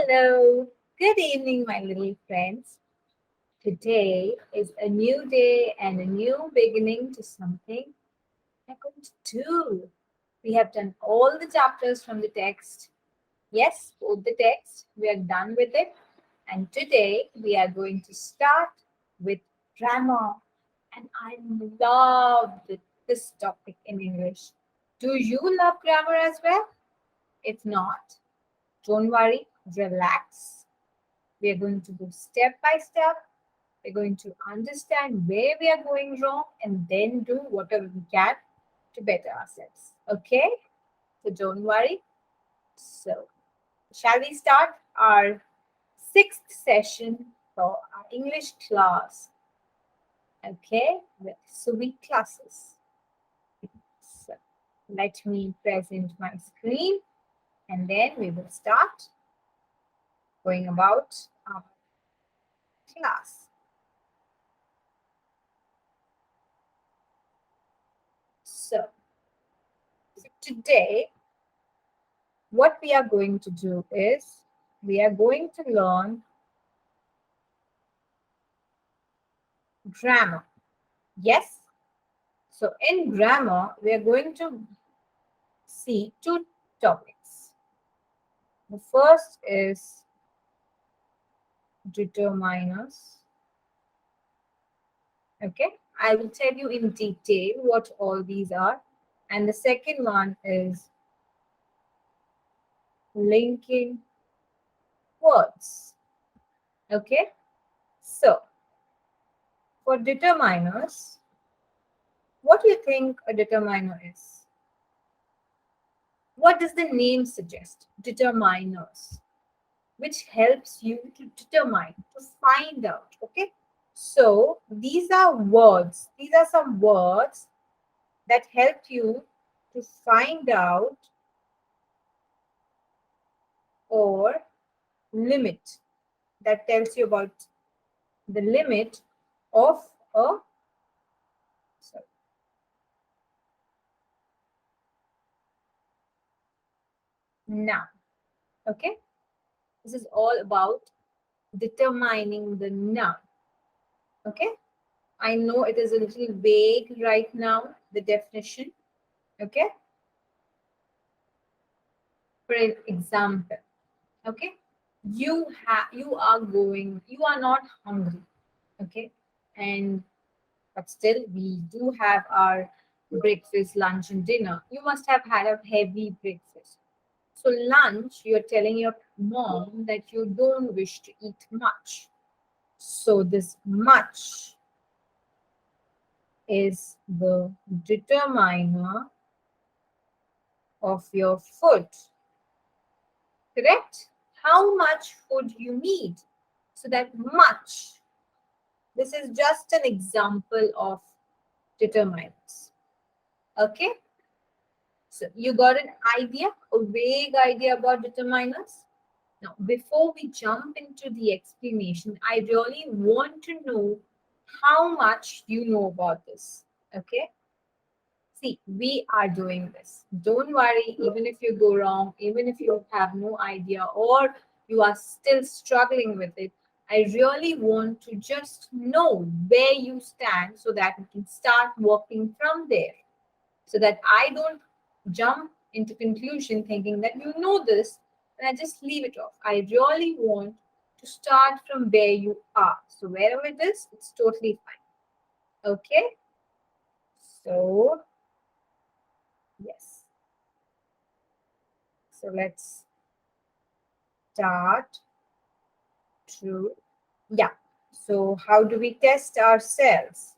Hello, good evening, my little friends. Today is a new day and a new beginning to something we're going to do. We have done all the chapters from the text. Yes, both the text. We are done with it. And today we are going to start with grammar. And I love this topic in English. Do you love grammar as well? If not, don't worry, relax. We are going to go step by step. We're going to understand where we are going wrong and then do whatever we can to better ourselves. Okay? So don't worry. So, shall we start our sixth session for our English class? Okay? With SUVY Classes. So, let me present my screen and then we will start going about our class. So today, what we are going to do is we are going to learn grammar. Yes? So in grammar, we are going to see two topics. The first is determiners. Okay? I will tell you in detail what all these are. And the second one is linking words. Okay? So, for determiners, what do you think a determiner is? What does the name suggest? Determiners, which helps you to determine, to find out. Okay? So, these are words. These are some words that help you to find out or limit, that tells you about the limit of a noun. Okay, this is all about determining the noun. Okay, I know it is a little vague right now, the definition. Okay, for example, okay, you are not hungry. Okay, and but still we do have our breakfast, lunch, and dinner. You must have had a heavy breakfast. So lunch, you're telling your mom that you don't wish to eat much. So this much is the determiner of your food. Correct? How much food you need. So that much. This is just an example of determiners. Okay? So you got an idea, a vague idea about determiners? Now, before we jump into the explanation, I really want to know how much you know about this. Okay? See, we are doing this. Don't worry, even if you go wrong, even if you have no idea or you are still struggling with it, I really want to just know where you stand so that we can start working from there. So that I don't jump into conclusion thinking that you know this and I just leave it off. I really want to start from where you are. So wherever it is, it's totally fine. Okay? So, yes. So let's start to, yeah. So how do we test ourselves?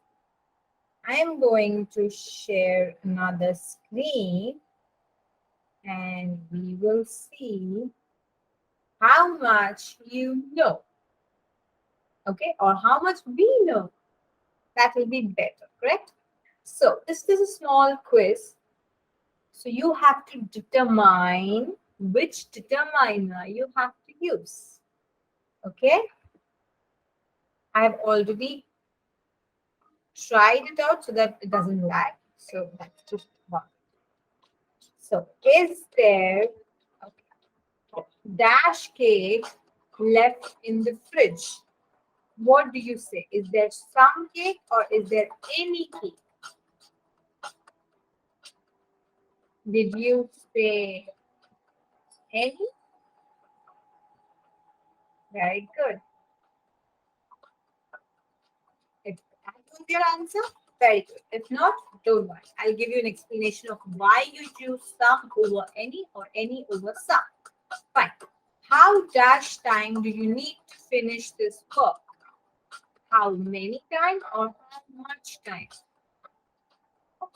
I am going to share another screen and we will see how much you know. Okay, or how much we know. That will be better, correct? So this is a small quiz. So you have to determine which determiner you have to use. Okay, I have already tried it out so that it doesn't lag. So that's just one. So is there, okay, dash cake left in the fridge. What do you say? Is there some cake or is there any cake? Did you say any? Very good. If that was your answer, very good. If not, don't worry. I'll give you an explanation of why you choose some over any or any over some. Fine. How dash time do you need to finish this work? How many time or how much time?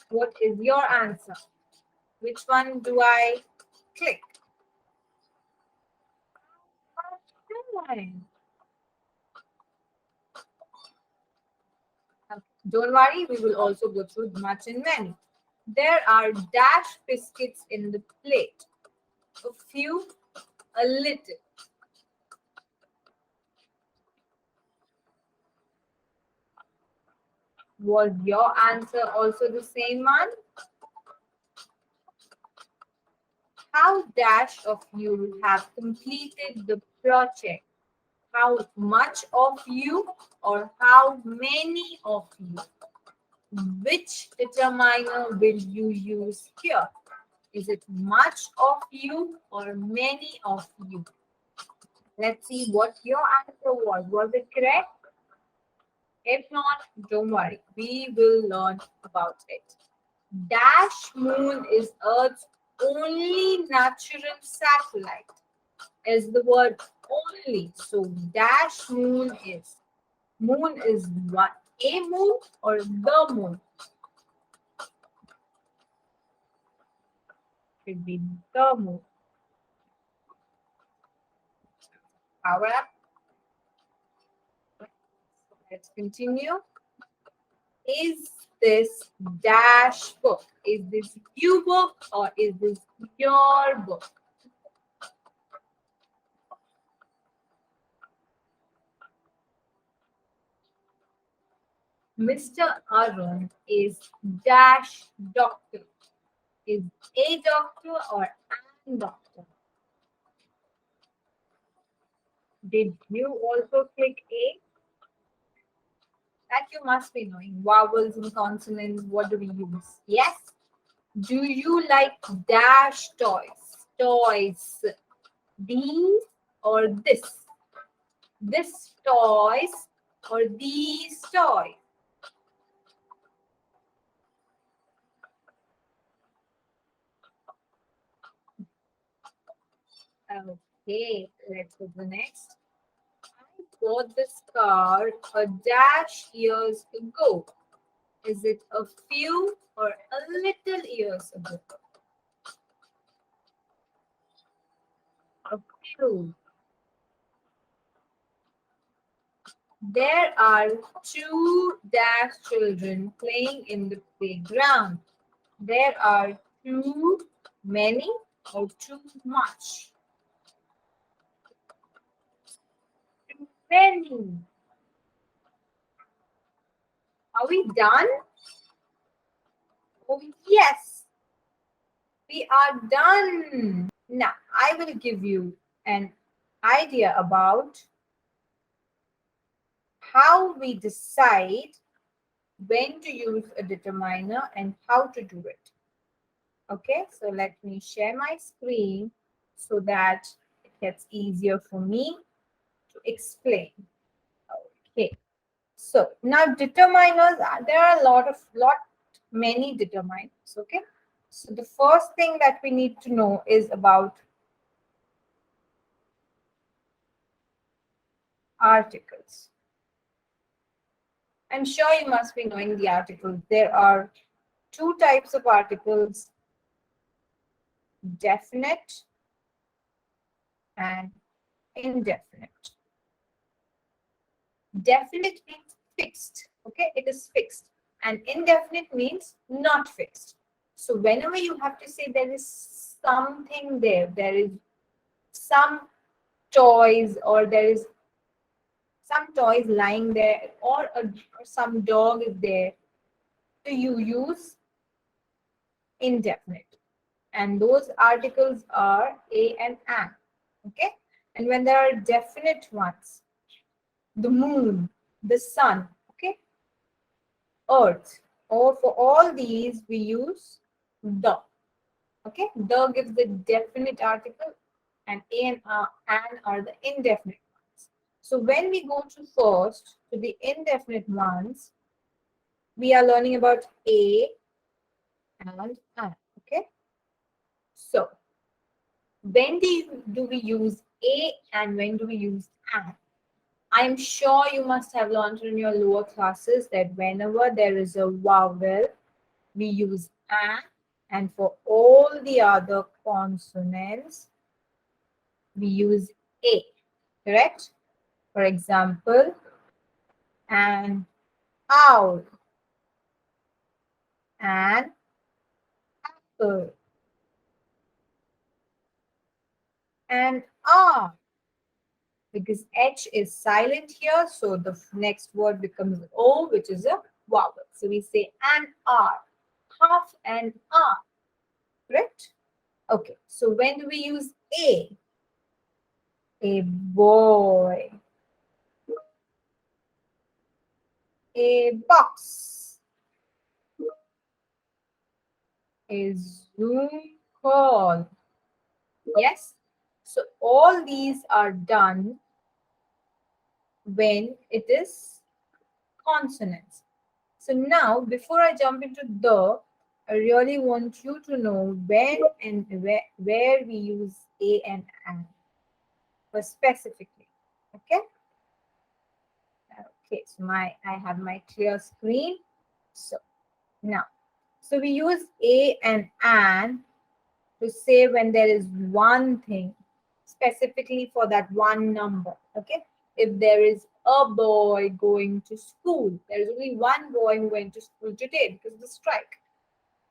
What is your answer? Which one do I click? Time. Don't worry, we will also go through much and many. There are dash biscuits in the plate. A few, a little. Was your answer also the same one? How dash of you have completed the project? How much of you or how many of you? Which determiner will you use here? Is it much of you or many of you? Let's see what your answer was. Was it correct? If not, don't worry. We will learn about it. Dash moon is Earth's only natural satellite. Is the word only. So dash moon is what? A moon or the moon? Should be the moon. Power up. Let's continue. Is this dash book? Is this you book or is this your book? Mr. Arun is dash doctor. Is a doctor or an doctor? Did you also click A? That you must be knowing. Vowels and consonants, what do we use? Yes. Do you like dash toys? Toys. These or this? This toys or these toys? Okay, let's go to the next. I bought this car a dash years ago. Is it a few or a little years ago? A few. There are two dash children playing in the playground. There are too many or too much? Too many. Are we done? Oh, yes. We are done. Now, I will give you an idea about how we decide when to use a determiner and how to do it. Okay, so let me share my screen so that it gets easier for me to explain. Okay, so now determiners, there are many determiners. Okay, so the first thing that we need to know is about articles. I'm sure you must be knowing the articles. There are two types of articles, definite and indefinite. Definite means fixed. Okay, it is fixed. And indefinite means not fixed. So whenever you have to say there is something there, there is some toys or there is some toys lying there or some dog is there, so you use indefinite. And those articles are a and an. Okay. And when there are definite ones, the moon, the sun, okay, earth, or for all these we use the. Okay, the gives the definite article, and a and are the indefinite ones. So when we go to first to the indefinite ones, we are learning about a and an. Okay, so when do we use a and when do we use an? I'm sure you must have learned in your lower classes that whenever there is a vowel, we use an, and for all the other consonants, we use a. Correct? For example, an owl, an apple, an R. Because H is silent here, so the next word becomes O, which is a vowel. So we say an R, half an R. Correct? Okay, so when do we use a? A boy, a box, a Zoom call. Yes? So all these are done when it is consonants. So now, before I jump into the, I really want you to know when and where we use a and an, but specifically. Okay? Okay, so I have my clear screen. So now, so we use a and an to say when there is one thing specifically for that one number. Okay, if there is a boy going to school, there is only one boy who went to school today because of the strike.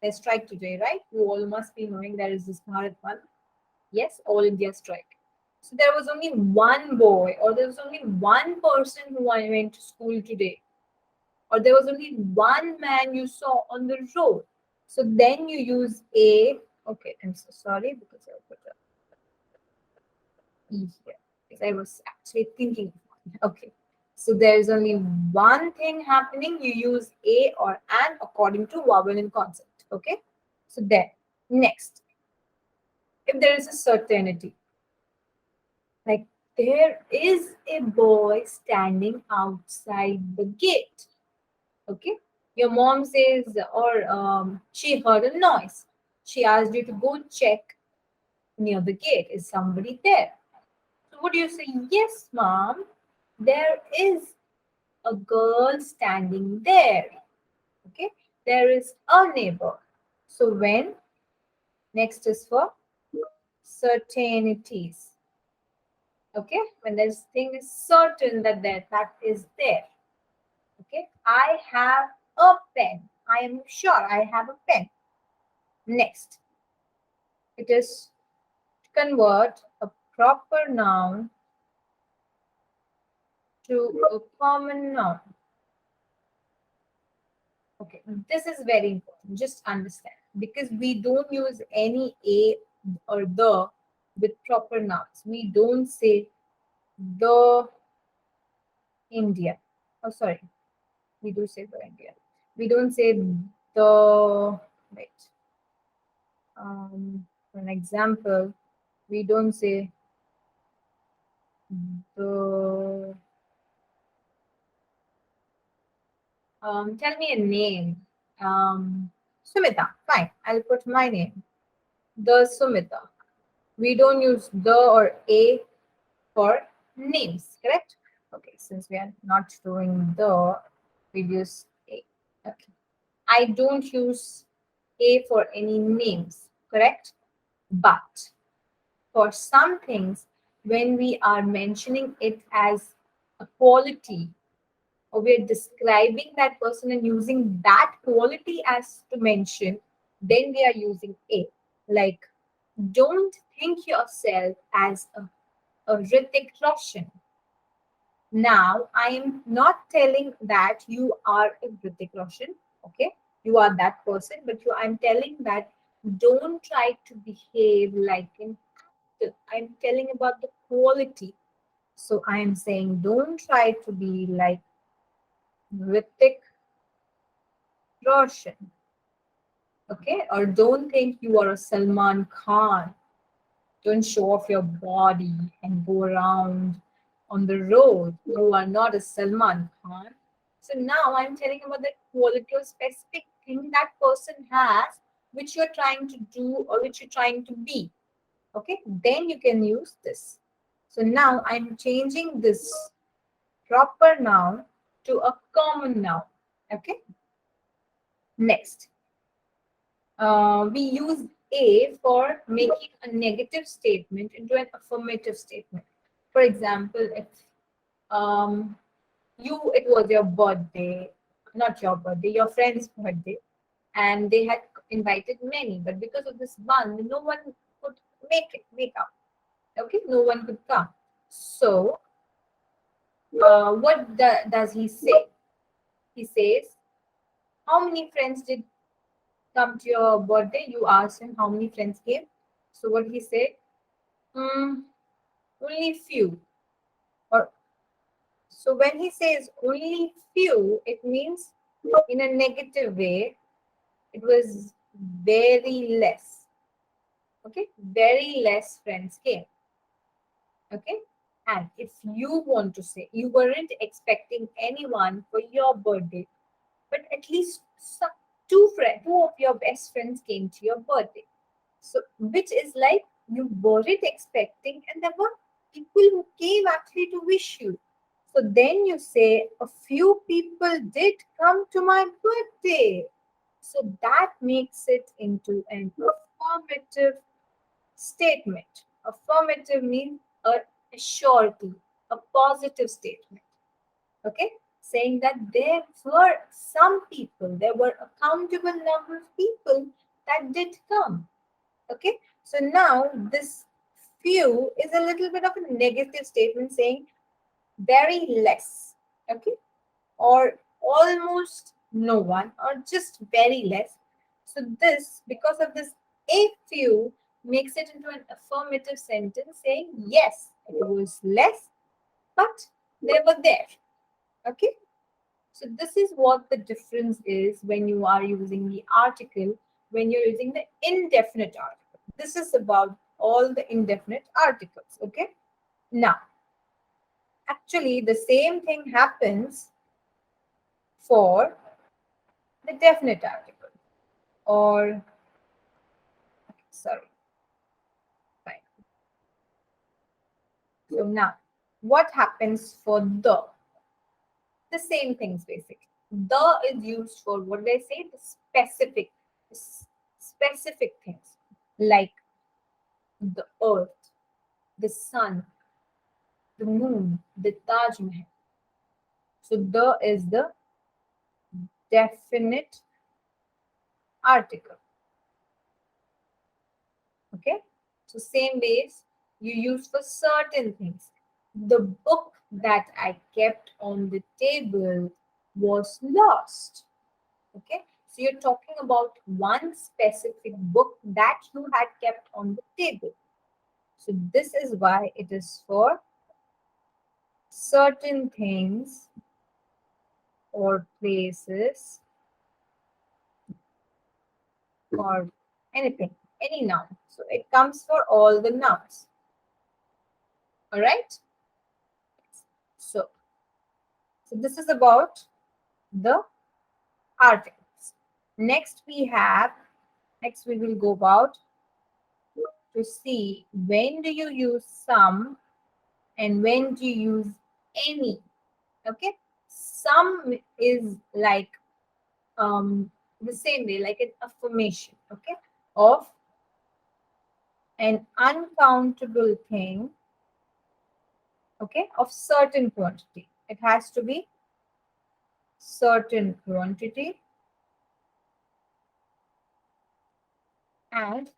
There's strike today, right? You all must be knowing there is this Bharat one. Yes, all India strike. So there was only one boy, or there was only one person who went to school today, or there was only one man you saw on the road. So then you use a. Okay, I'm so sorry because I put a E here because I was actually thinking. Okay, so there is only one thing happening. You use a or an according to vowel and consonant. Okay, so then next, if there is a certainty, like there is a boy standing outside the gate. Okay, your mom says, or she heard a noise. She asked you to go check near the gate. Is somebody there? So would you say, yes, mom, there is a girl standing there? Okay, there is a neighbor. So when next is for certainties. Okay, when this thing is certain that that is there. Okay, I have a pen. I am sure I have a pen. Next, it is to convert a proper noun to a common noun. Okay, this is very important. Just understand because we don't use any a or the with proper nouns. We don't say the India. Oh, sorry, we do say the India. We don't say the. Wait. For an example, we don't say the. Tell me a name. Sumita. Fine. I'll put my name. The Sumita. We don't use the or a for names, correct? Okay, since we are not doing the, we use a. Okay. I don't use a for any names, correct? But for some things, when we are mentioning it as a quality, or we're describing that person and using that quality as to mention, then we are using a. Like, don't think yourself as a Ritik Roshan. Now, I am not telling that you are a Ritik Roshan, okay? You are that person, but I'm telling that don't try to behave like him. I'm telling about the quality. So I am saying don't try to be like Ritik Roshan. Okay? Or don't think you are a Salman Khan. Don't show off your body and go around on the road. You are not a Salman Khan. So now I'm telling about the quality or specific thing that person has, which you're trying to do or which you're trying to be. Okay, then you can use this. So now I'm changing this proper noun to a common noun. Okay, next. We use A for making a negative statement into an affirmative statement. For example, if it was your birthday, not your birthday, your friend's birthday, and they had invited many, but because of this one, no one could make up. Okay, no one could come. So, what does he say? He says, "How many friends did come to your birthday?" You asked him how many friends came. So what he said, mm, only few. Or so when he says only few, it means in a negative way. It was very less. Okay, very less friends came. Okay, and if you want to say you weren't expecting anyone for your birthday, but at least two of your best friends came to your birthday. So, which is like you weren't expecting, and there were people who came actually to wish you. So then you say, a few people did come to my birthday. So that makes it into an affirmative statement. Affirmative means a surety, a positive statement. Okay, saying that there were some people, there were a countable number of people that did come. Okay, so now this few is a little bit of a negative statement saying very less. Okay, or almost no one, or just very less. So this, because of this, a few makes it into an affirmative sentence saying yes, it was less, but they were there. Okay, so this is what the difference is when you are using the article, when you're using the indefinite article. This is about all the indefinite articles. Okay, now actually the same thing happens for the definite article, or sorry, fine. So now what happens for the same things basically. The is used for, what did I say, the specific things like the earth, the sun, the moon, the Taj Mahal. So the is the definite article. Okay. So same ways you use for certain things. The book that I kept on the table was lost. Okay. So you're talking about one specific book that you had kept on the table. So this is why it is for certain things or places or anything, any noun. So it comes for all the nouns. All right. So this is about the articles. Next we will go about to see when do you use some and when do you use any. Okay. Some is like the same way, like an affirmation, okay, of an uncountable thing, okay, of certain quantity. It has to be certain quantity, and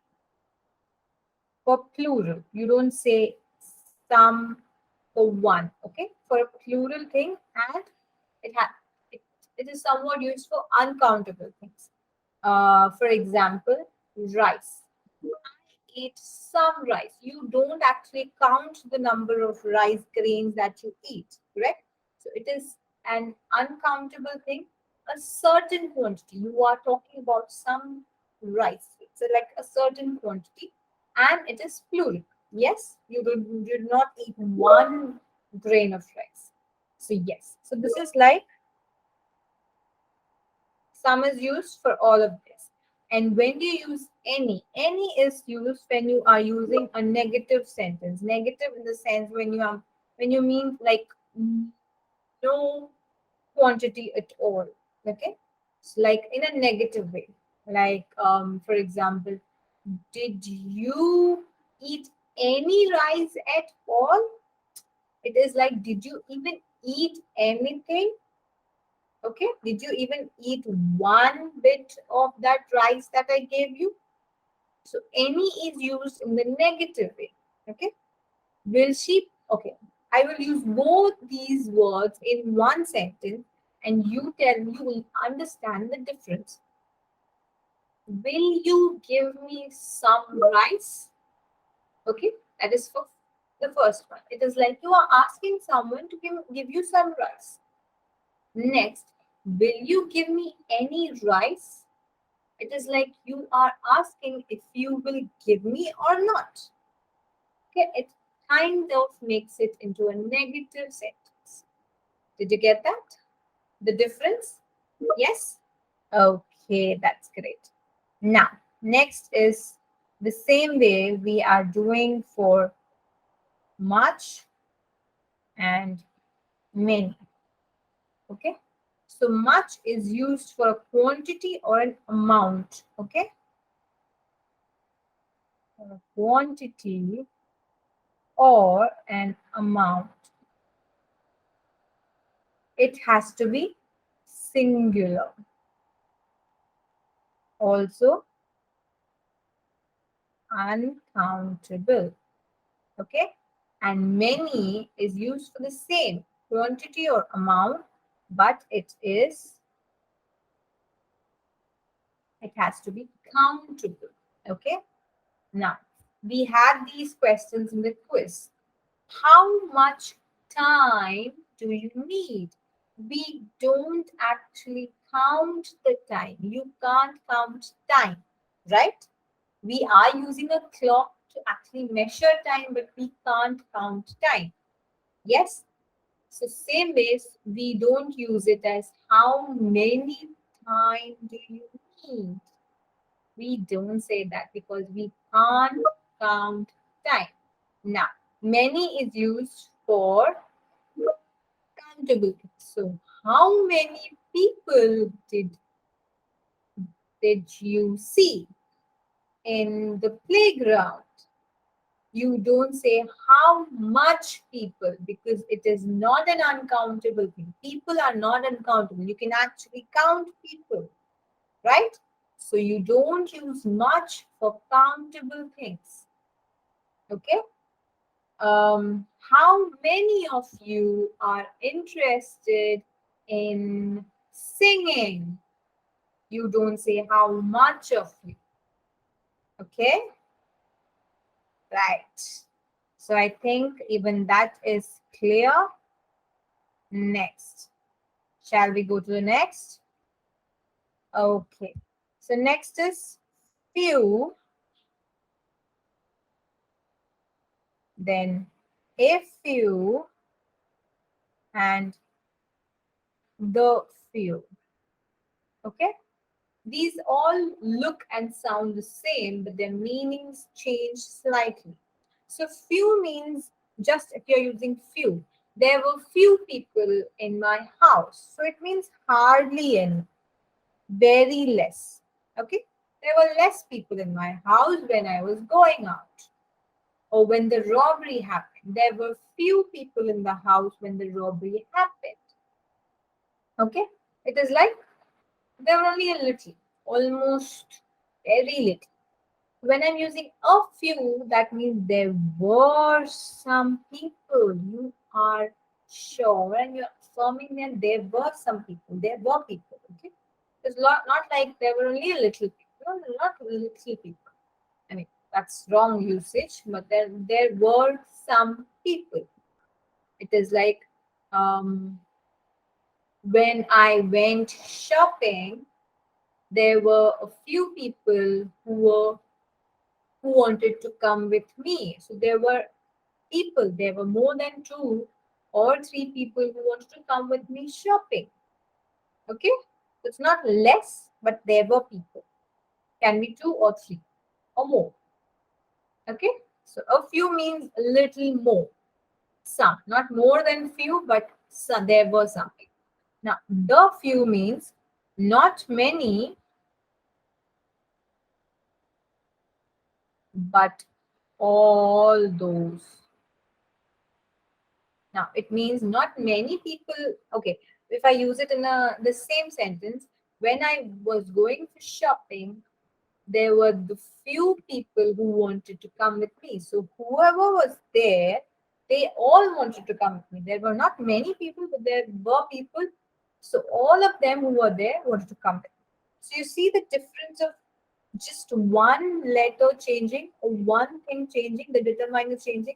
for plural, you don't say some for one, okay? For a plural thing, and it has it is somewhat used for uncountable things. For example, rice. I eat some rice. You don't actually count the number of rice grains that you eat, correct? So it is an uncountable thing, a certain quantity. You are talking about some rice. It's like a certain quantity and it is plural. Yes, you do not eat one grain of rice. So yes, so this is like some is used for all of this. And when do you use any? Any is used when you are using a negative sentence. Negative in the sense when you mean like no quantity at all. Okay? It's like in a negative way. Like for example, did you eat any rice at all? It is like, did you even eat anything? Okay, did you even eat one bit of that rice that I gave you? So any is used in the negative way. Okay, will she? Okay, I will use both these words in one sentence and you will understand the difference. Will you give me some rice? Okay, that is for the first one. It is like you are asking someone to give you some rice. Next, will you give me any rice? It is like you are asking if you will give me or not. Okay, it kind of makes it into a negative sentence. Did you get that? The difference? Yes? Okay, that's great. Now, next is the same way we are doing for much and many. Okay, so much is used for a quantity or an amount. Okay, a quantity or an amount. It has to be singular. Also uncountable. Okay, and many is used for the same quantity or amount, but it has to be countable. Okay, now we had these questions in the quiz. How much time do you need? We don't actually count the time. You can't count time, right? We are using a clock to actually measure time, but we can't count time. Yes? So same ways, we don't use it as how many time do you need? We don't say that because we can't count time. Now, many is used for countable. So, how many people did you see in the playground? You don't say how much people because it is not an uncountable thing. People are not uncountable. You can actually count people, right? So you don't use much for countable things. Okay? How many of you are interested in singing? You don't say how much of you. Okay? Right. So I think even that is clear. Next. Shall we go to the next? Okay. So next is few. Then a few and the few. Okay. These all look and sound the same, but their meanings change slightly. So few means just if you're using few. There were few people in my house. So it means hardly any, very less. Okay. There were less people in my house when I was going out. Or when the robbery happened. There were few people in the house when the robbery happened. Okay. It is like there were only a little, almost very little. When I'm using a few, that means there were some people. You are sure and you're affirming that there were some people. There were people. Okay. It's not like there were only a little people. No, not little people. I mean, that's wrong usage, but there were some people. It is like when I went shopping, there were a few people who wanted to come with me. So there were people, there were more than two or three people who wanted to come with me shopping. Okay? It's not less, but there were people. Can be two or three or more. Okay? So a few means a little more. Some, not more than few, but some, there were something. Now, the few means not many, but all those. Now, it means not many people. Okay, if I use it in the same sentence, when I was going for shopping, there were the few people who wanted to come with me. So whoever was there, they all wanted to come with me. There were not many people, but there were people. So all of them who were there wanted to come with me. So you see the difference of just one letter changing or one thing changing, the determiner changing,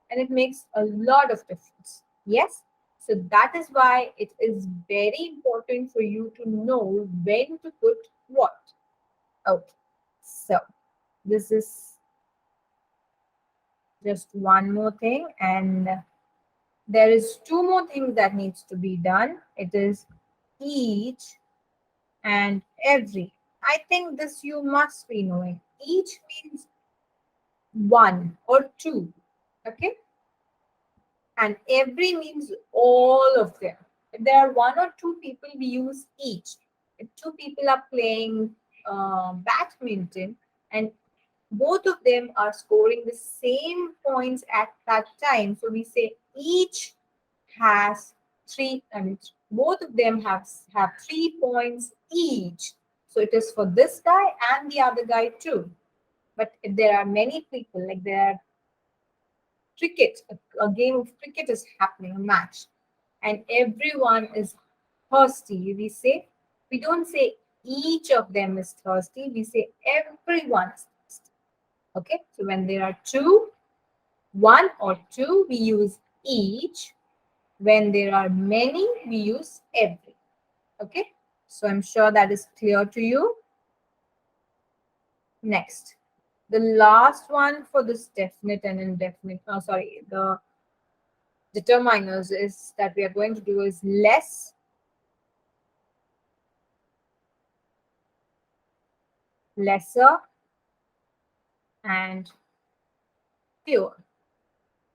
and it makes a lot of difference. Yes. So that is why it is very important for you to know when to put what. Okay. So this is just one more thing, and there is two more things that needs to be done. It is each and every. I think this you must be knowing. Each means one or two. Okay. And every means all of them. If there are one or two people, we use each. If two people are playing badminton and both of them are scoring the same points at that time, so we say each has three, I mean, both of them have 3 points each. So it is for this guy and the other guy too. But if there are many people, like there are cricket, a game of cricket is happening, a match, and everyone is thirsty. We don't say each of them is thirsty, we say everyone is thirsty. Okay, so when there are two, one or two, we use each. When there are many, we use every. Okay, so I'm sure that is clear to you. Next, the last one for this definite and indefinite, the determiners is that we are going to do is less, lesser, and fewer.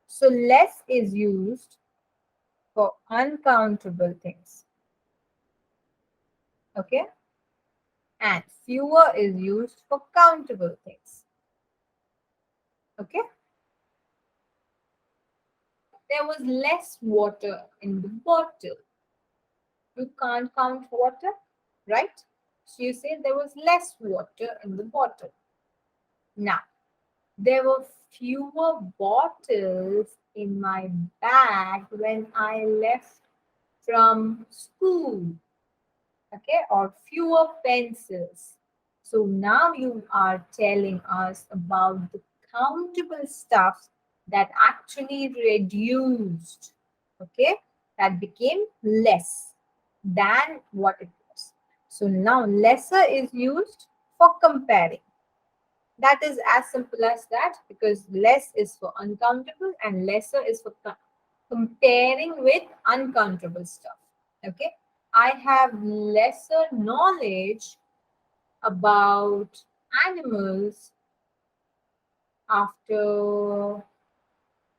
So less is used for uncountable things. Okay? And fewer is used for countable things. Okay? There was less water in the bottle. You can't count water, right? So you say there was less water in the bottle. Now, there were fewer bottles in my bag when I left from school. Okay, or fewer pencils. So now you are telling us about the countable stuff that actually reduced. Okay, that became less than what it was. So now lesser is used for comparing. That is as simple as that, because less is for uncountable and lesser is for comparing with uncountable stuff. Okay, I have lesser knowledge about animals after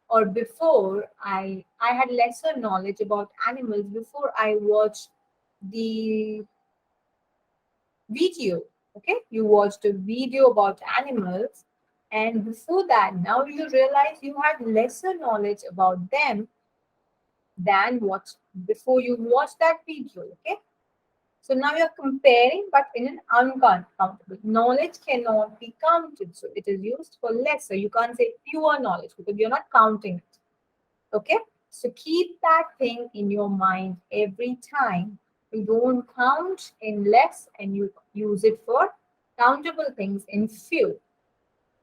or before I had lesser knowledge about animals before I watched the video. Okay, you watched a video about animals, and before that, now you realize you had lesser knowledge about them than what before you watched that video. Okay, so now you're comparing, but in an uncountable. Knowledge cannot be counted, so it is used for lesser. You can't say fewer knowledge because you're not counting it. Okay, so keep that thing in your mind every time. You don't count in less and you use it for countable things in few.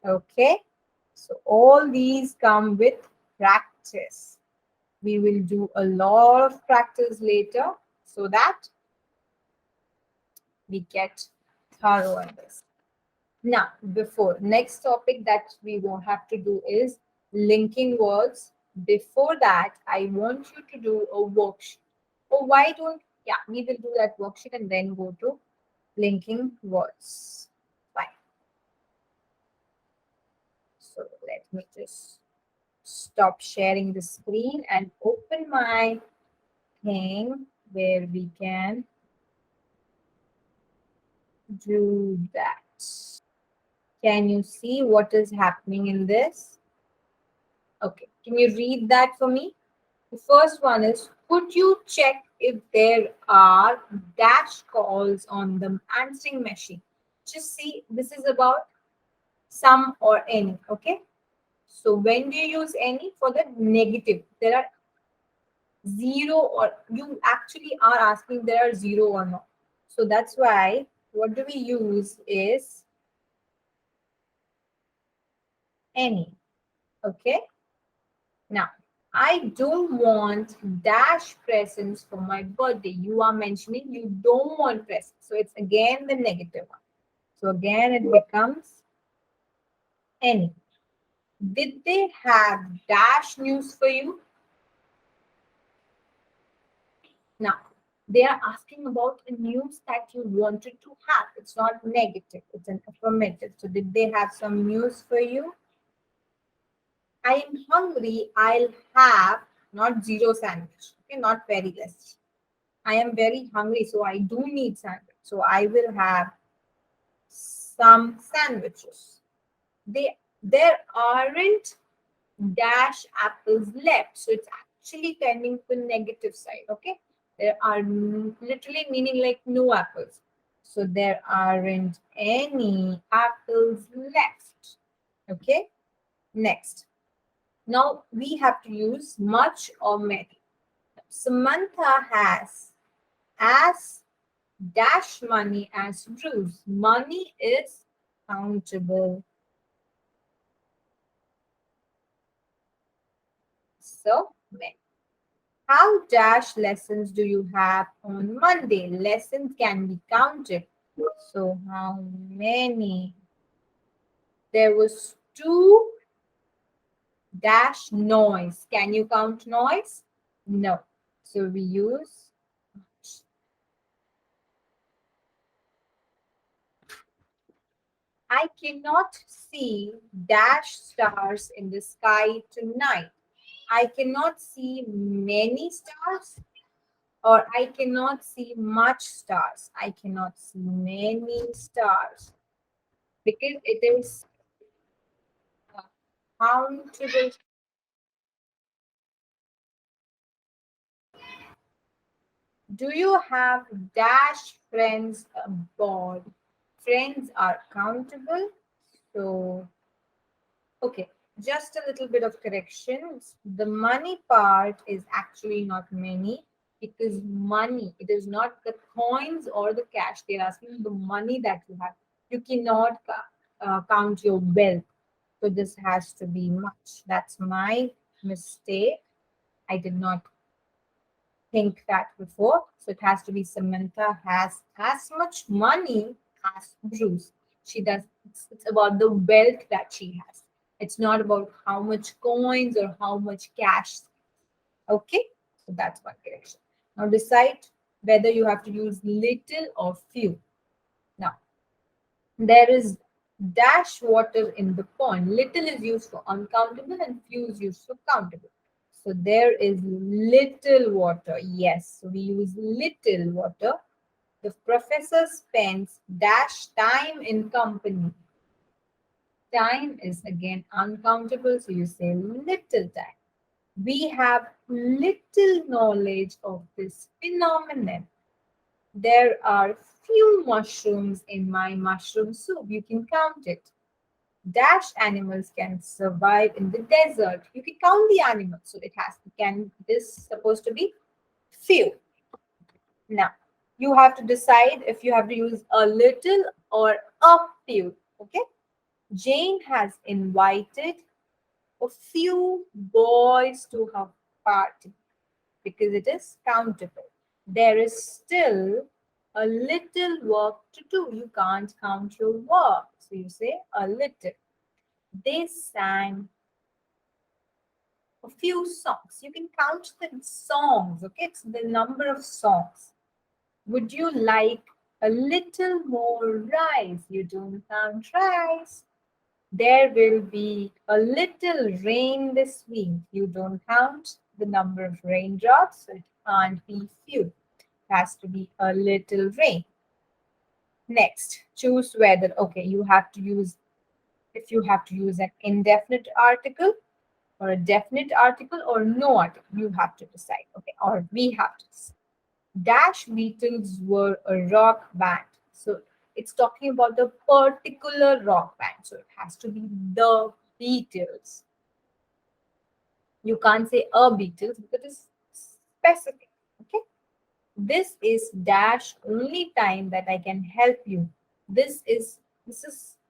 Okay. So all these come with practice. We will do a lot of practice later so that we get thorough on this. Now, before next topic that we will have to do is linking words. Before that, I want you to do a worksheet. Oh, why don't, yeah, we will do that worksheet and then go to linking words. Fine. So let me just stop sharing the screen and open my thing where we can do that. Can you see what is happening in this? Okay, can you read that for me? The first one is, could you check if there are dash calls on the answering machine? Just see, this is about some or any, okay? So when do you use any? For the negative. There are zero, or you actually are asking there are zero or not. So that's why what do we use is any, okay? Now, I don't want dash presents for my birthday. You are mentioning you don't want presents. So it's again the negative one. So again it becomes any. Did they have dash news for you? Now, they are asking about a news that you wanted to have. It's not negative, it's an affirmative. So did they have some news for you? I am hungry. I'll have not zero sandwich. Okay, not very less. I am very hungry, so I do need sandwich. So I will have some sandwiches. There aren't dash apples left, so it's actually tending to the negative side. Okay, there are literally meaning like no apples. So there aren't any apples left. Okay, next. Now we have to use much or many. Samantha has as dash money as Bruce. Money is countable. So many. How dash lessons do you have on Monday? Lessons can be counted. So how many? There was two dash noise. Can you count noise? No. So we use I cannot see dash stars in the sky tonight. I cannot see many stars, or I cannot see much stars. I cannot see many stars because it is countable. Do you have dash friends aboard? Friends are countable. So, okay, just a little bit of corrections. The money part is actually not many because money, it is not the coins or the cash. They're asking the money that you have. You cannot count your wealth. So this has to be much. That's my mistake. I did not think that before. So it has to be Samantha has as much money as Bruce. She does. It's about the wealth that she has. It's not about how much coins or how much cash. Okay, so that's one correction. Now decide whether you have to use little or few. Now there is dash water in the pond. Little is used for uncountable and few is used for countable. So there is little water. Yes, so we use little water. The professor spends dash time in company. Time is again uncountable, so you say little time. We have little knowledge of this phenomenon. There are few mushrooms in my mushroom soup. You can count it. Dash animals can survive in the desert. You can count the animals. So it has can this supposed to be few. Now you have to decide if you have to use a little or a few. Okay. Jane has invited a few boys to her party because it is countable. There is still a little work to do. You can't count your work. So you say a little. They sang a few songs. You can count the songs, okay? It's the number of songs. Would you like a little more rice? You don't count rice. There will be a little rain this week. You don't count the number of raindrops, so it can't be few. It has to be a little rain. Next, choose whether, okay, you have to use, if you have to use an indefinite article or a definite article or no article, you have to decide, okay, or we have to decide. Dash Beatles were a rock band. So it's talking about the particular rock band. So it has to be the Beatles. You can't say a Beatles because it's specific. Okay. This is dash only time that I can help you. This is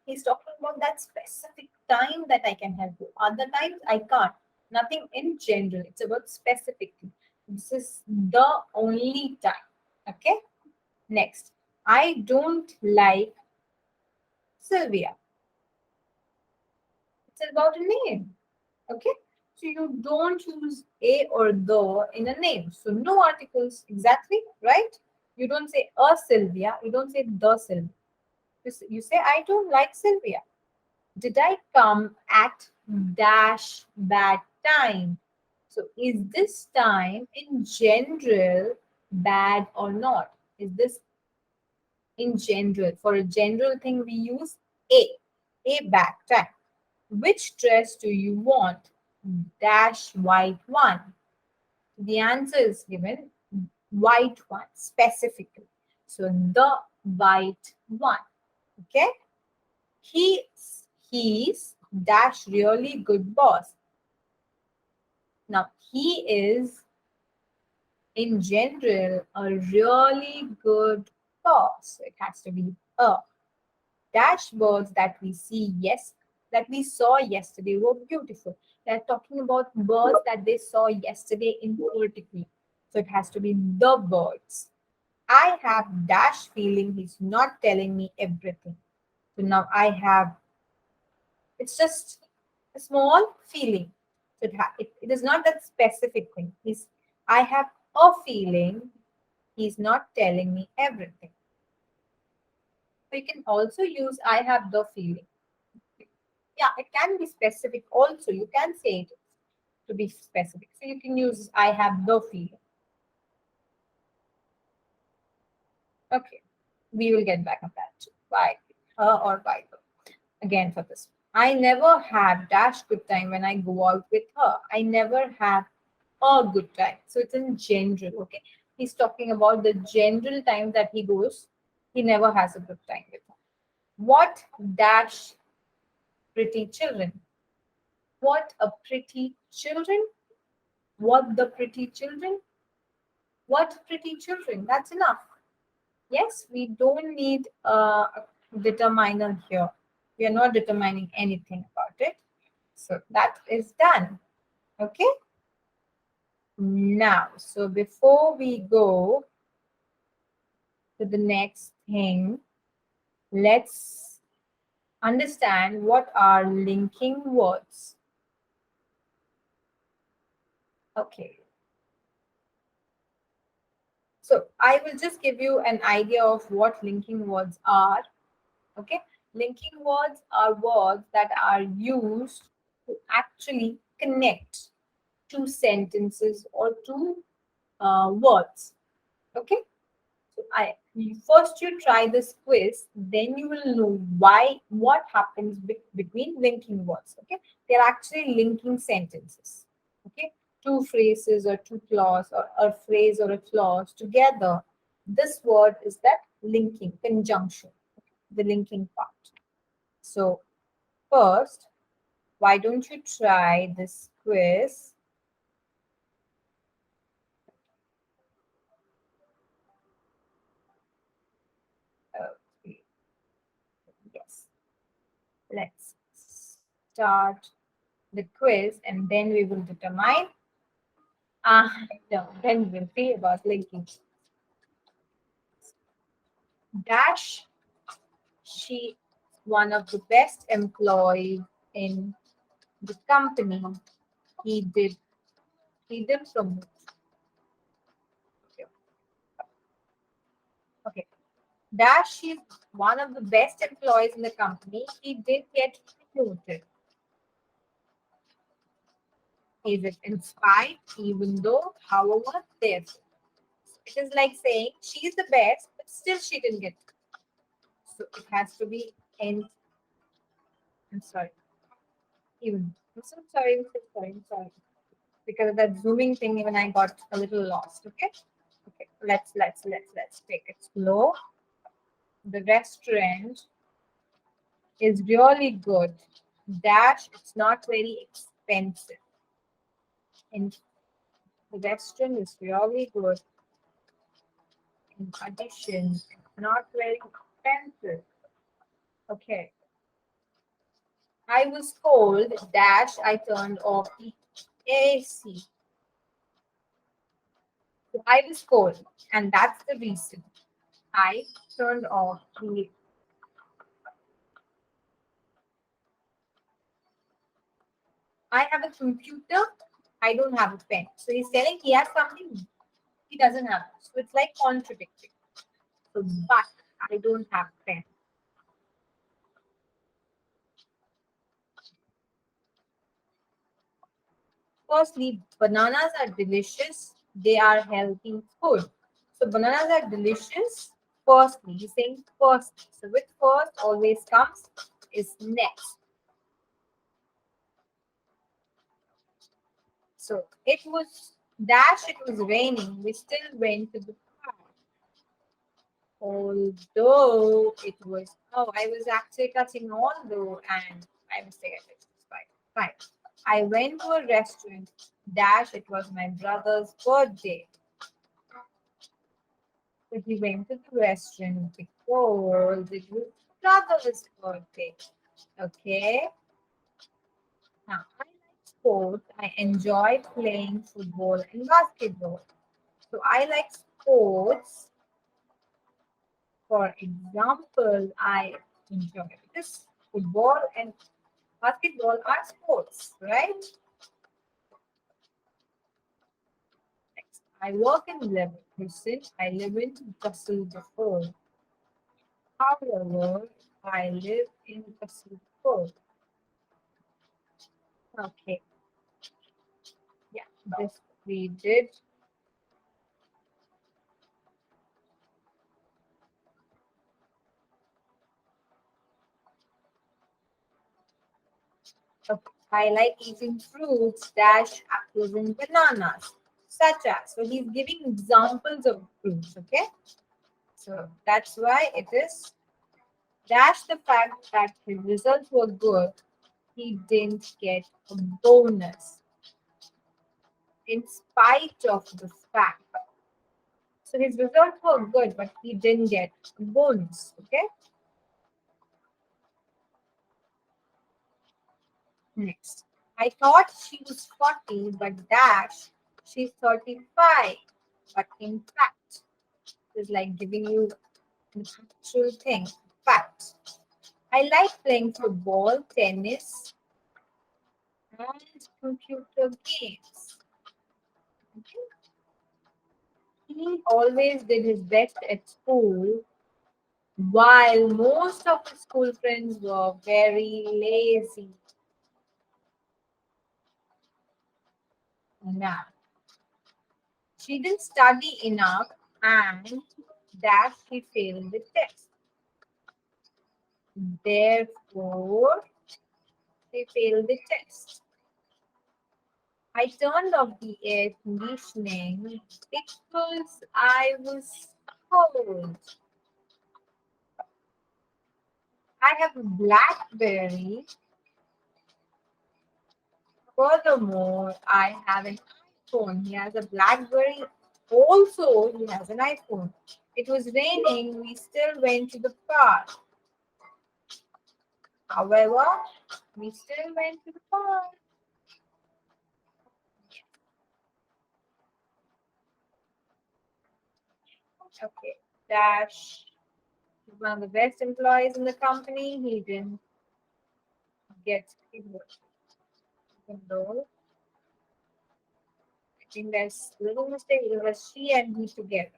he's talking about that specific time that I can help you. Other times I can't. Nothing in general. It's about specifically. This is the only time. Okay. Next. I don't like Sylvia. It's about a name. Okay. So you don't use a or the in a name. So no articles exactly, right? You don't say a Sylvia. You don't say the Sylvia. You say I don't like Sylvia. Did I come at dash bad time? So is this time in general bad or not? Is this in general? For a general thing, we use a bad time. Which dress do you want? Dash white one. The answer is given white one specifically. So the white one. Okay. He's dash really good boss. Now he is in general a really good boss. So it has to be a. Dashboards that we see, yes, that we saw yesterday were beautiful. They're talking about birds that they saw yesterday in particular. So it has to be the birds. I have dash feeling he's not telling me everything. So now I have, it's just a small feeling. So it is not that specific thing. I have a feeling he's not telling me everything. We can also use I have the feeling. Yeah, it can be specific also. You can say it to be specific. So you can use I have the feeling. Okay. We will get back on that too. By her or by her. Again for this. I never have dash good time when I go out with her. I never have a good time. So it's in general. Okay. He's talking about the general time that he goes. He never has a good time with her. What dash pretty children? What a pretty children? What the pretty children? What pretty children? That's enough. Yes, we don't need a determiner here. We are not determining anything about it. So that is done. Okay. Now, so before we go to the next thing, let's understand what are linking words. Okay. So I will just give you an idea of what linking words are. Okay, linking words are words that are used to actually connect two sentences or two words. Okay, so first you try this quiz, then you will know what happens between linking words. Okay, they are actually linking sentences. Okay, two phrases or two clause or a phrase or a clause together. This word is that linking conjunction, the linking part. So first, why don't you try this quiz? Okay, yes. Let's start the quiz and then we will determine. No, then we'll see about linking. Dash, she one of the best employees in the company. He did promote. Okay. Dash, she's one of the best employees in the company. He did get promoted. Is it in spite, even though, however, therefore? It is like saying she's the best, but still she didn't get it. So it has to be in. I'm sorry. Even. I'm sorry. Because of that zooming thing, even I got a little lost. Okay. Okay. Let's take it slow. The restaurant is really good. Dash, it's not very expensive. And the restaurant is really good. In addition, it's not very expensive. Okay. I was cold. Dash, I turned off the AC. So I was cold, and that's the reason I turned off the. I have a computer. I don't have a pen. So he's telling he has something he doesn't have. So it's like contradicting. So, but I don't have pen. Firstly, bananas are delicious. They are healthy food. So bananas are delicious. Firstly, he's saying first. So with first always comes is next. So it was dash, it was raining. We still went to the park. Although it was, oh, I was actually touching although and I mistake. It's fine. Fine. I went to a restaurant. Dash, it was my brother's birthday. So he went to the restaurant because it was brother's birthday. Okay. Now I like sports. I enjoy playing football and basketball. So I like sports. For example, I enjoy this football and basketball are sports, right? Next, I work in Leverkusen. I live in Düsseldorf. However, I live in Düsseldorf. Okay, yeah, this we did. Okay. I like eating fruits, dash apples and bananas, such as. So he's giving examples of fruits, okay? So that's why it is dash the fact that his results were good. He didn't get a bonus in spite of the fact. So his results were good, but he didn't get a bonus, okay? Next, I thought she was 40, but dash, she's 35. But in fact, it's like giving you an actual thing. Fact. I like playing football, tennis, and computer games. Okay. He always did his best at school, while most of his school friends were very lazy. Now, she didn't study enough and that she failed the test. Therefore, she failed the test. I turned off the air conditioning because I was cold. I have a BlackBerry. Furthermore, I have an iPhone. He has a BlackBerry. Also, he has an iPhone. It was raining. We still went to the park. However, we still went to the park. Okay, Dash is one of the best employees in the company. He didn't get enrolled. I think there's a little mistake. It was she and he together.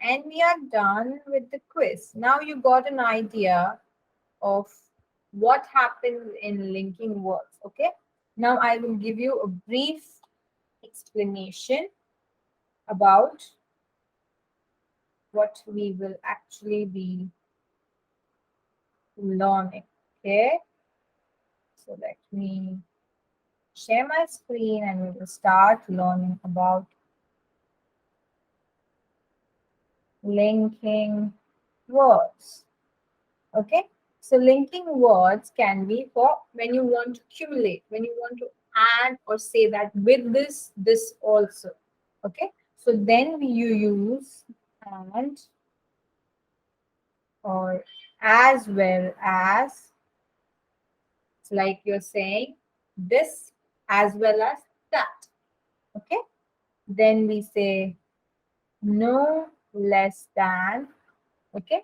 And we are done with the quiz. Now you got an idea of what happens in linking words. Okay. Now I will give you a brief explanation about what we will actually be learning. Okay. So let me share my screen and we will start learning about linking words. Okay. So linking words can be for when you want to accumulate, when you want to add or say that with this, this also. Okay. So then you use and or as well as. It's like you're saying this as well as that. Okay. Then we say no less than. Okay.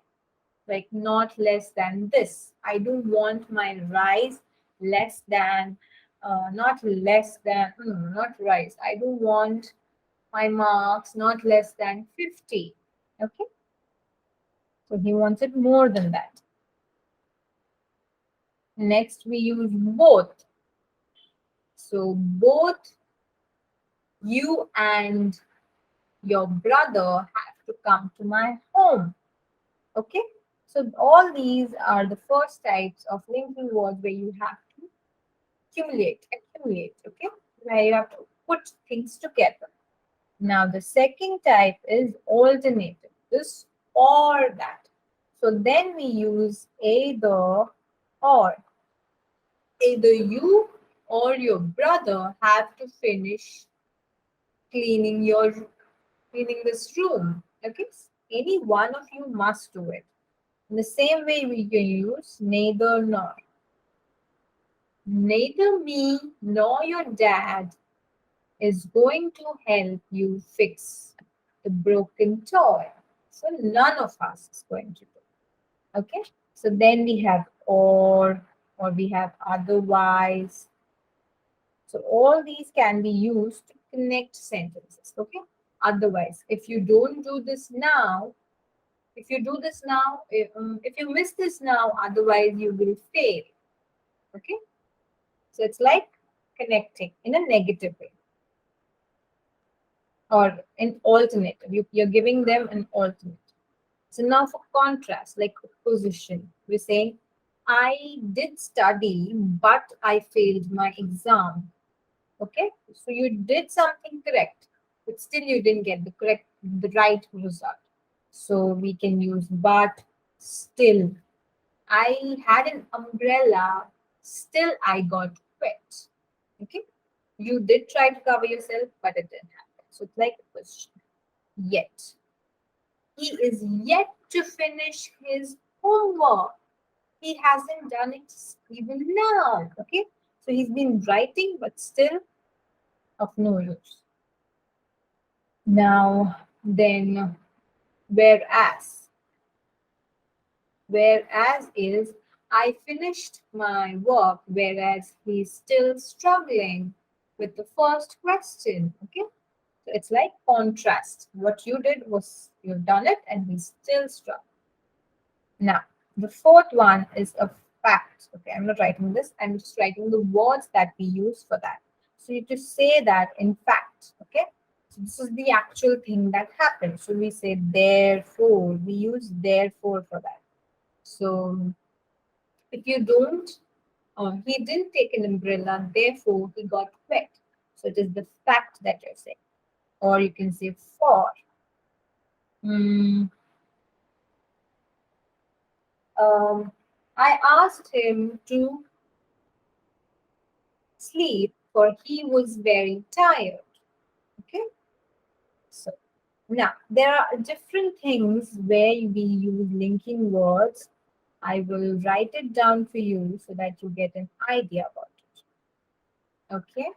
Like not less than this. I don't want my rice less than, not less than, not rice. I don't want my marks not less than 50. Okay. So he wants it more than that. Next, we use both. So both you and your brother have to come to my home. Okay. So all these are the first types of linking words where you have to accumulate, okay, where you have to put things together. Now the second type is alternative, this or that. So then we use either or. Either you or your brother have to finish cleaning this room. Okay, any one of you must do it. In the same way, we can use neither nor. Neither me nor your dad is going to help you fix the broken toy. So none of us is going to do. Okay. So then we have or we have otherwise. So all these can be used to connect sentences. Okay. Otherwise, if you don't do this now, if you do this now, if you miss this now, otherwise you will fail. Okay. So it's like connecting in a negative way or an alternative. You're giving them an alternative. So now for contrast, like opposition, we're saying, I did study, but I failed my exam. Okay, so you did something correct, but still you didn't get the right result. So we can use but, still. I had an umbrella, still I got wet. Okay, you did try to cover yourself, but it didn't happen. So it's like a question. Yet. He is yet to finish his homework. He hasn't done it even now. Okay, so he's been writing, but still of no use. Now, then, whereas. Whereas is I finished my work, whereas he's still struggling with the first question. Okay, so it's like contrast. What you did was you've done it, and he's still struggling. Now, the fourth one is a fact. Okay, I'm not writing this, I'm just writing the words that we use for that. So you just say that in fact. Okay, so this is the actual thing that happened. So we say therefore, we use therefore for that. So if you don't, he didn't take an umbrella, therefore he got wet. So it is the fact that you're saying. Or you can say for. Hmm. I asked him to sleep for he was very tired. Okay. So now there are different things where we use linking words I will write it down for you so that you get an idea about it. Okay?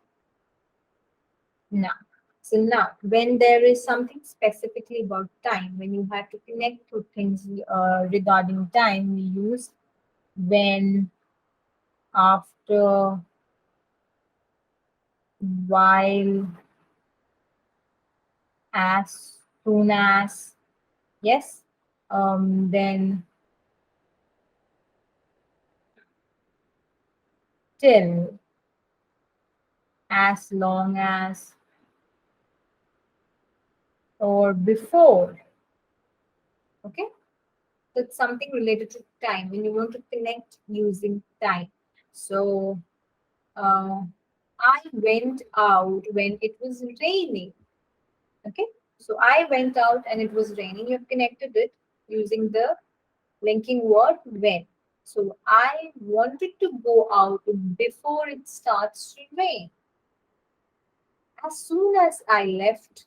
Now, when there is something specifically about time, when you have to connect to things regarding time, we use when, after, while, as soon as, yes, then till, as long as, or before. Okay, so it's something related to time when you want to connect using time. So uh, I went out when it was raining. Okay, so I went out and it was raining. You've connected it using the linking word when. So I wanted to go out before it starts to rain. As soon as I left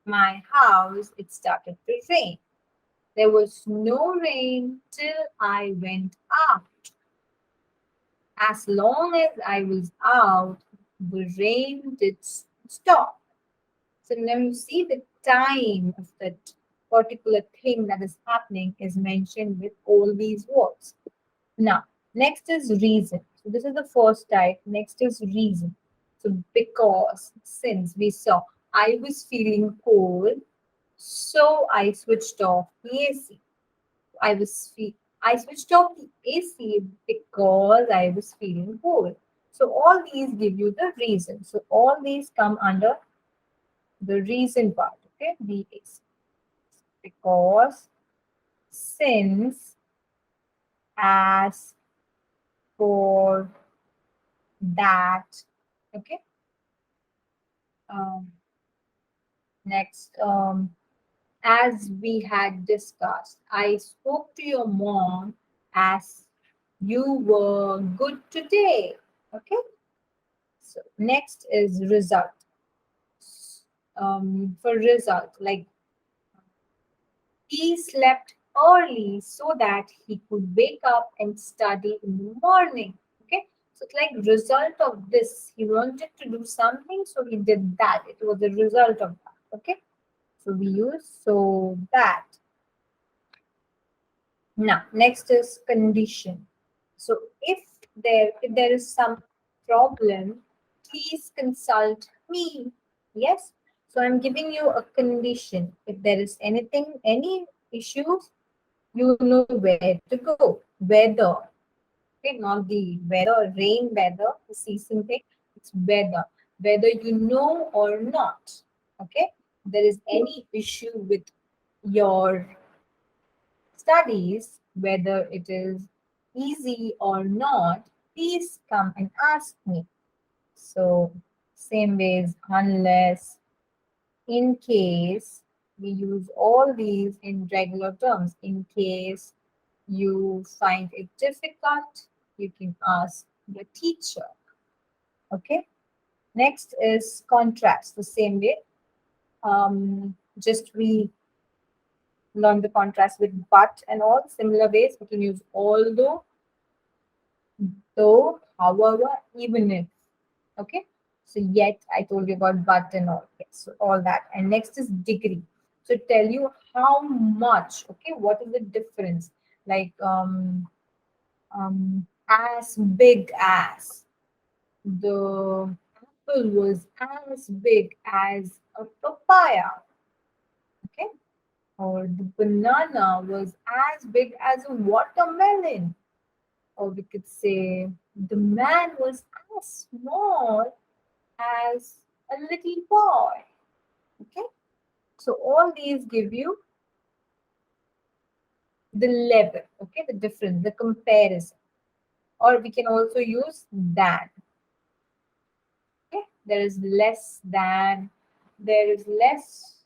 my house, it started to rain. There was no rain till I went out. As long as I was out, the rain did stop. So now you see the time of that particular thing that is happening is mentioned with all these words. Now, next is reason. So this is the first type. Next is reason. So because, since we saw, I was feeling cold, so I switched off the AC. I switched off the AC because I was feeling cold. So all these give you the reason. So all these come under the reason part. Okay, the AC. Because, since, as, for, that. Okay. Um, Next, as we had discussed, I spoke to your mom as you were good today. Okay. So next is result. For result, like he slept early so that he could wake up and study in the morning. Okay. So it's like result of this. He wanted to do something, so he did that. It was a result of that. Okay. So we use so that. Now, next is condition. So if there is some problem, please consult me. Yes. So I'm giving you a condition. If there is anything, any issues, you know where to go. Weather. Okay, not the weather, rain weather, the season thing. It's weather. Whether you know or not. Okay. There is any issue with your studies, whether it is easy or not, please come and ask me. So, same ways, unless, in case, we use all these in regular terms. In case you find it difficult, you can ask the teacher. Okay. Next is contrast, the same way. Just we learn the contrast with but and all similar ways. We can use although, though, however, even if. Okay. So yet I told you about but and all. Yes. So all that. And next is degree. So tell you how much. Okay. What is the difference? Like as big as the apple was as big as a papaya. Okay. Or the banana was as big as a watermelon. Or we could say the man was as small as a little boy. Okay, so all these give you the level, okay, the difference, the comparison. Or we can also use than. Okay, there is less than, there is less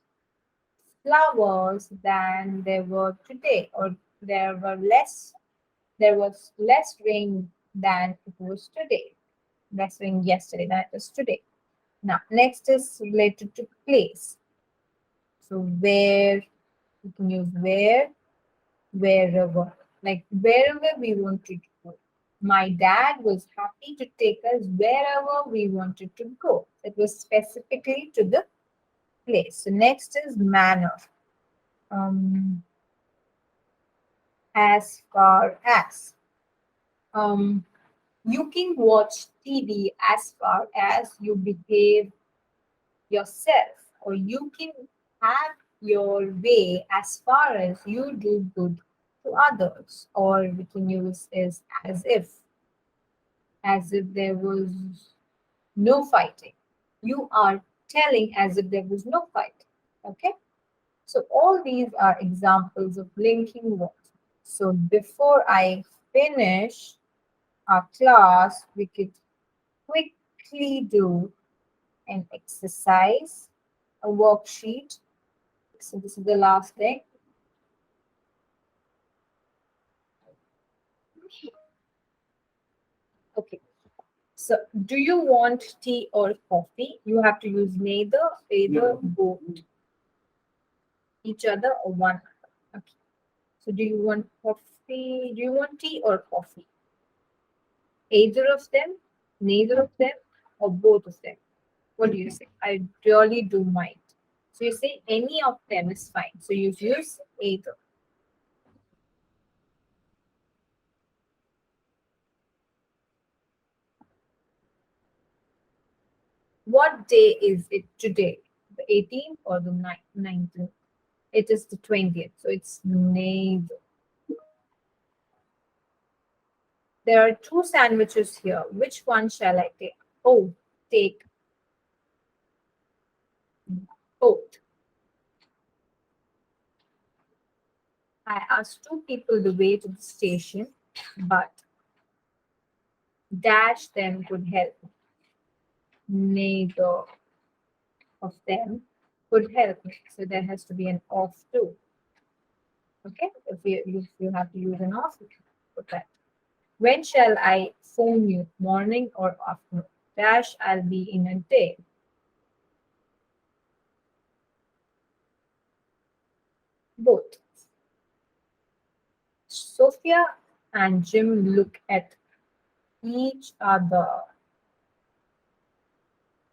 flowers than there were today, or there was less rain than it was today. Less rain yesterday than it was today. Now, next is related to place. So where, you can use where, wherever. like wherever we wanted to go. My dad was happy to take us wherever we wanted to go. It was specifically to the place. So next is manner. Um, as far as. Um, you can watch TV as far as you behave yourself, or you can have your way as far as you do good to others, or we can use is as if there was no fighting. You are telling as if there was no fight. Okay, so all these are examples of linking words. So before I finish our class, we could quickly do an exercise, a worksheet. So this is the last thing. Okay. So do you want tea or coffee? You have to use neither, either, both, each other, or one. Okay. So do you want coffee? Do you want tea or coffee? Either of them, neither of them, or both of them? What do you say? I really do mind. So you say any of them is fine. So you use either. What day is it today? The 18th or the 19th? It is the 20th. So it's neither. There are two sandwiches here. Which one shall I take? Oh, take both. I asked two people the way to the station, but dash them could help. Neither of them could help me. So there has to be an off too. Okay, if you have to use an off, you can put that. When shall I phone you? Morning or afternoon? Dash, I'll be in a day. Both. Sophia and Jim look at each other.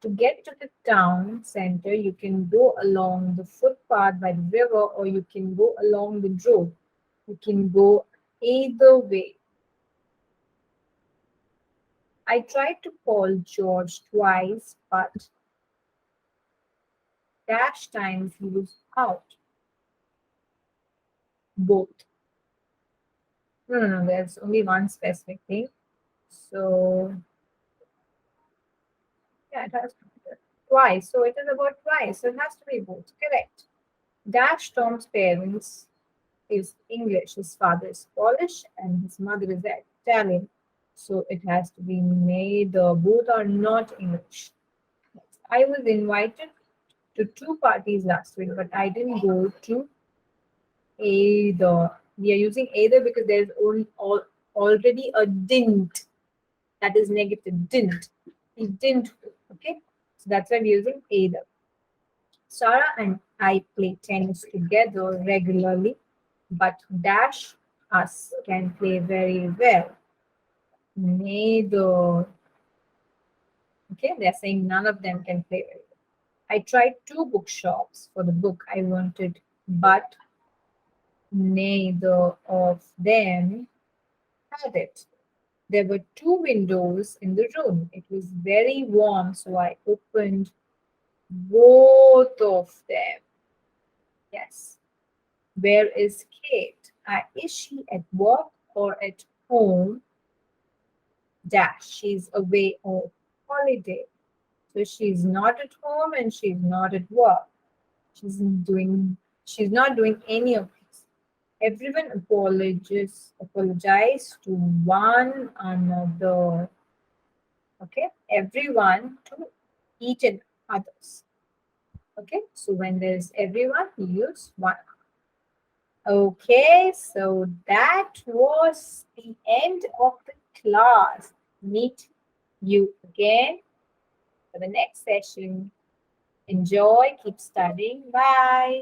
To get to the town center, you can go along the footpath by the river, or you can go along the road. You can go either way. I tried to call George twice, but dash times he was out. Both. No, there's only one specific thing. So, yeah, it has to be twice. So it is about twice. So it has to be both. Correct. Dash Tom's parents is English. His father is Polish and his mother is Italian. So it has to be neither. Both are not English. I was invited to two parties last week, but I didn't go to either. We are using either because there's already a didn't. That is negative. Didn't. He didn't. Okay. So that's why we're using either. Sarah and I play tennis together regularly, but dash us can play very well. Neither. Okay, they're saying none of them can play very well. I tried two bookshops for the book I wanted, but neither of them had it. There were two windows in the room. It was very warm, so I opened both of them. Yes. Where is Kate? Is she at work or at home? Dash. She's away on holiday. So she's not at home and she's not at work. She's not doing any of this. Everyone apologize to one another. Okay, everyone to each and others. Okay, so when there's everyone, you use one. Okay, so that was the end of the class. Meet you again for the next session. Enjoy, keep studying. Bye.